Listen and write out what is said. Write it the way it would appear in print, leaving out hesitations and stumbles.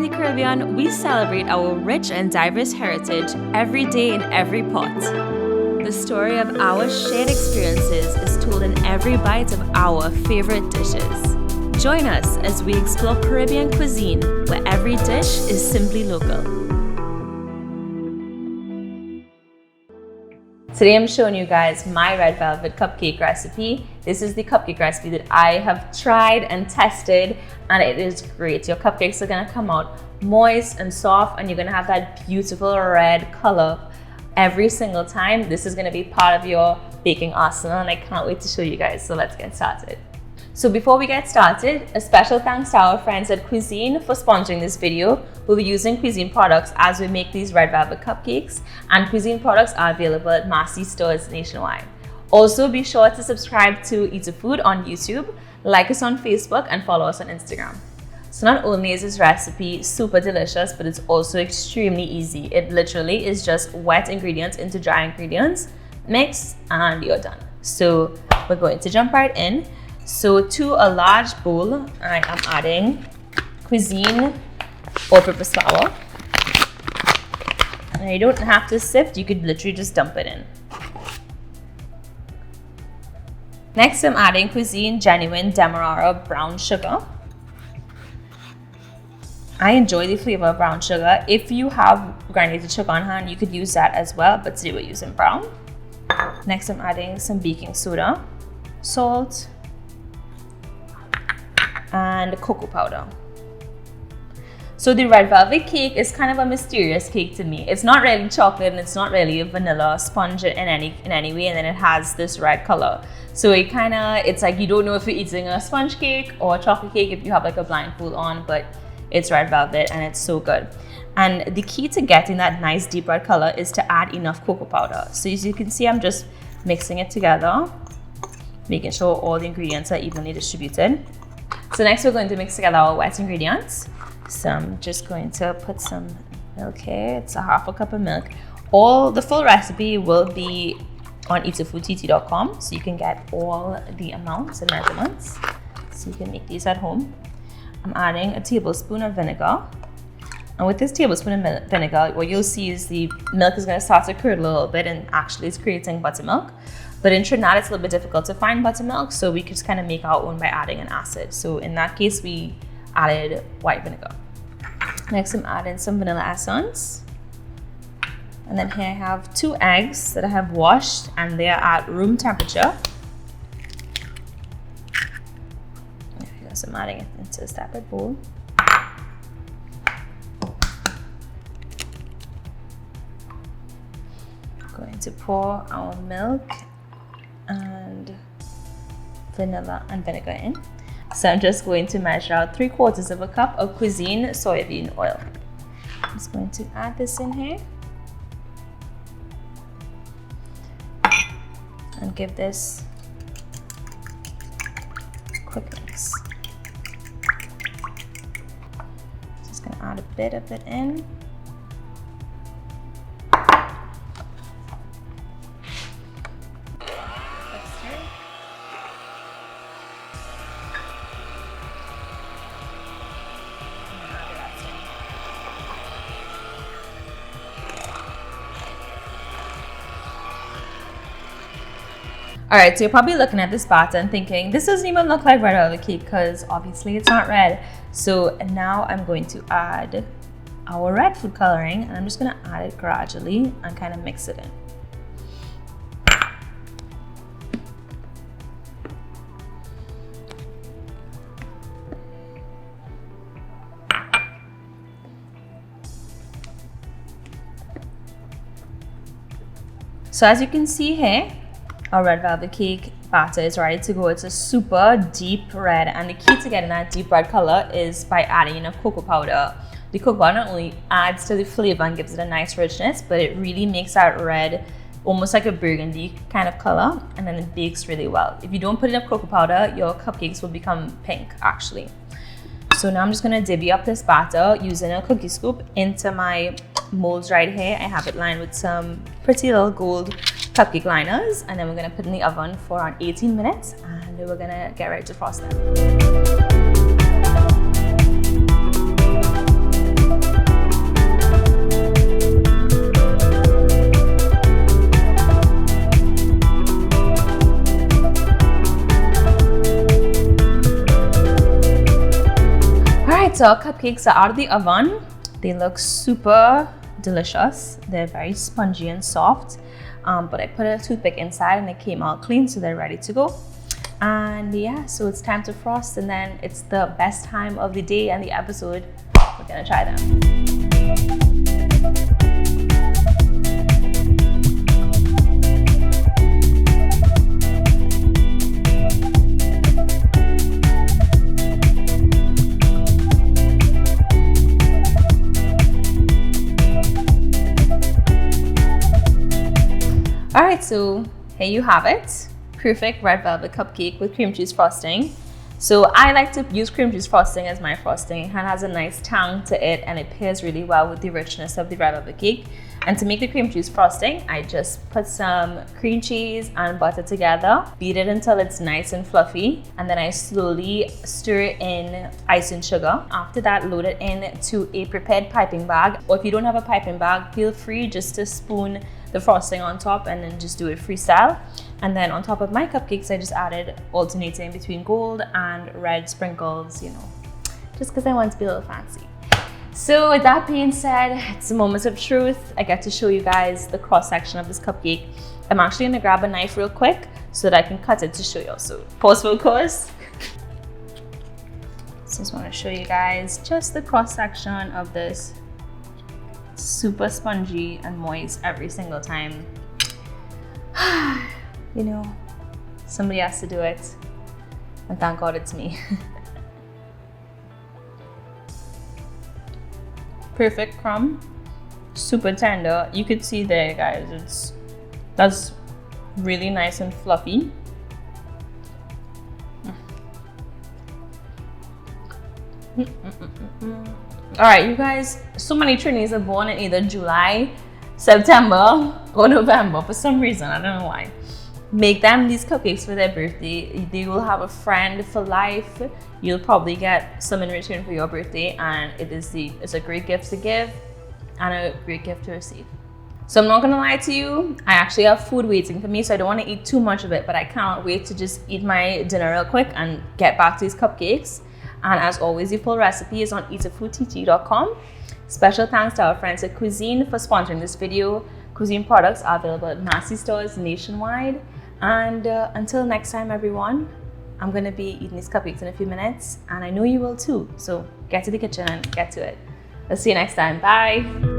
the Caribbean, we celebrate our rich and diverse heritage every day in every pot. The story of our shared experiences is told in every bite of our favorite dishes. Join us as we explore Caribbean cuisine, where every dish is simply local. Today I'm showing you guys my red velvet cupcake recipe. This is the cupcake recipe that I have tried and tested, and it is great. Your cupcakes are gonna come out moist and soft, and you're gonna have that beautiful red color every single time. This is gonna be part of your baking arsenal, and I can't wait to show you guys. So let's get started. So before we get started, a special thanks to our friends at Cuisine for sponsoring this video. We'll be using Cuisine products as we make these red velvet cupcakes, and Cuisine products are available at Massy stores nationwide. Also, be sure to subscribe to eatahfood on YouTube, like us on Facebook, and follow us on Instagram. So not only is this recipe super delicious, but it's also extremely easy. It literally is just wet ingredients into dry ingredients, mix, and you're done. So we're going to jump right in. So to a large bowl, I am adding Cuisine all-purpose flour. And you don't have to sift, you could literally just dump it in. Next, I'm adding Cuisine Genuine Demerara brown sugar. I enjoy the flavor of brown sugar. If you have granulated sugar on hand, you could use that as well, but today we're using brown. Next, I'm adding some baking soda, salt, and cocoa powder. So the red velvet cake is kind of a mysterious cake to me. It's not really chocolate and it's not really a vanilla sponge in any way, and then it has this red color. So it's like you don't know if you're eating a sponge cake or a chocolate cake if you have like a blindfold on, but it's red velvet and it's so good. And the key to getting that nice deep red color is to add enough cocoa powder. So as you can see, I'm just mixing it together, making sure all the ingredients are evenly distributed. So next we're going to mix together our wet ingredients. So I'm just going to put some milk here. It's a half a cup of milk. The full recipe will be on eatahfoodtt.com, so you can get all the amounts and measurements. So you can make these at home. I'm adding a tablespoon of vinegar. And with this tablespoon of vinegar, what you'll see is the milk is going to start to curdle a little bit, and actually it's creating buttermilk. But in Trinidad, it's a little bit difficult to find buttermilk, so we could just kind of make our own by adding an acid. So in that case, we added white vinegar. Next, I'm adding some vanilla essence. And then here I have 2 eggs that I have washed, and they are at room temperature. So I'm adding it into a separate bowl. Going to pour our milk and vanilla and vinegar in. So I'm just going to measure out 3/4 of a cup of Cuisine soybean oil. I'm just going to add this in here and give this a quick mix. Just gonna add a bit of it in. Alright, so you're probably looking at this batter and thinking, this doesn't even look like red velvet cake, because obviously it's not red. So now I'm going to add our red food coloring, and I'm just going to add it gradually and kind of mix it in. So as you can see here, our red velvet cake batter is ready to go. It's a super deep red, and the key to getting that deep red color is by adding enough cocoa powder. The cocoa powder not only adds to the flavor and gives it a nice richness, but it really makes that red almost like a burgundy kind of color, and then it bakes really well. If you don't put enough cocoa powder, your cupcakes will become pink actually. So now I'm just gonna divvy up this batter using a cookie scoop into my molds right here. I have it lined with some pretty little gold cupcake liners, and then we're gonna put in the oven for around 18 minutes, and we're gonna get ready to frost them. So our cupcakes are out of the oven. They look super delicious. They're very spongy and soft. But I put a toothpick inside and it came out clean, so they're ready to go. And yeah, so it's time to frost, and then it's the best time of the day and the episode. We're gonna try them. All right, so here you have it. Perfect red velvet cupcake with cream cheese frosting. So I like to use cream cheese frosting as my frosting. It has a nice tang to it and it pairs really well with the richness of the red velvet cake. And to make the cream cheese frosting, I just put some cream cheese and butter together, beat it until it's nice and fluffy, and then I slowly stir in icing sugar. After that, load it into a prepared piping bag, or if you don't have a piping bag, feel free just to spoon the frosting on top and then just do it freestyle. And then on top of my cupcakes, I just added alternating between gold and red sprinkles, you know, just because I want to be a little fancy. So with that being said, it's a moment of truth. I get to show you guys the cross section of this cupcake. I'm actually gonna grab a knife real quick so that I can cut it to show you. So pause for course. Just want to show you guys just the cross section of this. Super spongy and moist every single time. You know, somebody has to do it, and thank God it's me. Perfect crumb, super tender. You could see there, guys, that's really nice and fluffy. All right, you guys, so many Trinis are born in either July, September, or November for some reason. I don't know why. Make them these cupcakes for their birthday. They will have a friend for life. You'll probably get some in return for your birthday, and it's a great gift to give and a great gift to receive. So I'm not gonna lie to you, I actually have food waiting for me, so I don't want to eat too much of it, but I cannot wait to just eat my dinner real quick and get back to these cupcakes. And as always, the full recipe is on eatahfood.com. Special thanks to our friends at Cuisine for sponsoring this video. Cuisine products are available at massy stores nationwide. And until next time, everyone, I'm gonna be eating these cupcakes in a few minutes, and I know you will too. So get to the kitchen and get to it. I'll see you next time. Bye.